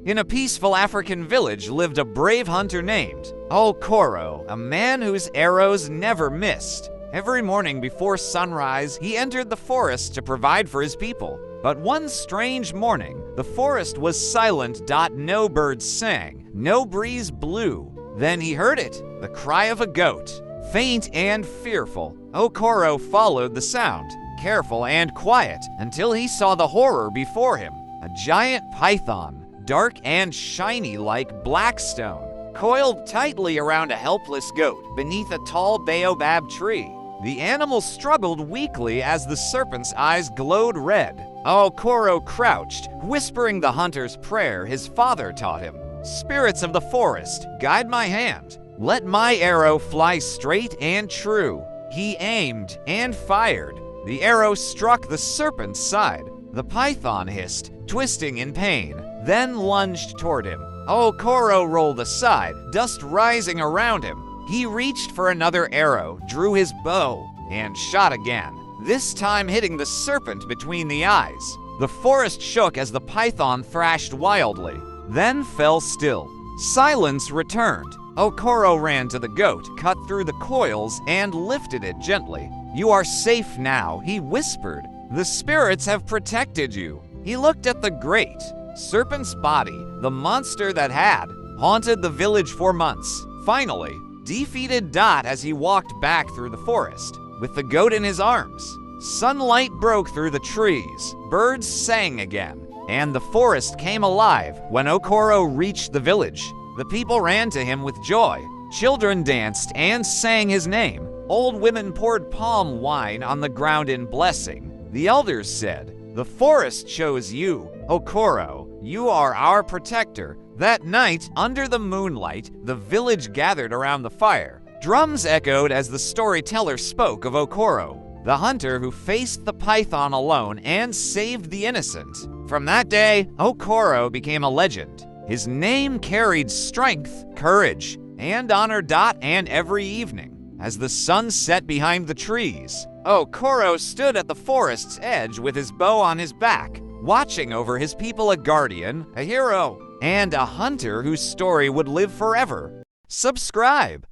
In a peaceful African village lived a brave hunter named Okoro, a man whose arrows never missed. Every morning before sunrise, he entered the forest to provide for his people. But one strange morning, the forest was silent. No birds sang, no breeze blew. Then he heard it, the cry of a goat. Faint and fearful, Okoro followed the sound, careful and quiet, until he saw the horror before him. A giant python, dark and shiny like blackstone, coiled tightly around a helpless goat beneath a tall baobab tree. The animal struggled weakly as the serpent's eyes glowed red. Okoro crouched, whispering the hunter's prayer his father taught him. "Spirits of the forest, guide my hand. Let my arrow fly straight and true." He aimed and fired. The arrow struck the serpent's side. The python hissed, twisting in pain, then lunged toward him. Okoro rolled aside, dust rising around him. He reached for another arrow, drew his bow, and shot again, this time hitting the serpent between the eyes. The forest shook as the python thrashed wildly, then fell still. Silence returned. Okoro ran to the goat, cut through the coils, and lifted it gently. "You are safe now," he whispered. "The spirits have protected you." He looked at the great serpent's body, the monster that had haunted the village for months. Finally, defeated as he walked back through the forest, with the goat in his arms. Sunlight broke through the trees, birds sang again, and the forest came alive when Okoro reached the village. The people ran to him with joy. Children danced and sang his name. Old women poured palm wine on the ground in blessing. The elders said, "The forest chose you, Okoro. You are our protector." That night, under the moonlight, the village gathered around the fire. Drums echoed as the storyteller spoke of Okoro, the hunter who faced the python alone and saved the innocent. From that day, Okoro became a legend. His name carried strength, courage, and honor. And every evening, as the sun set behind the trees, Okoro stood at the forest's edge with his bow on his back, watching over his people, a guardian, a hero, and a hunter whose story would live forever. Subscribe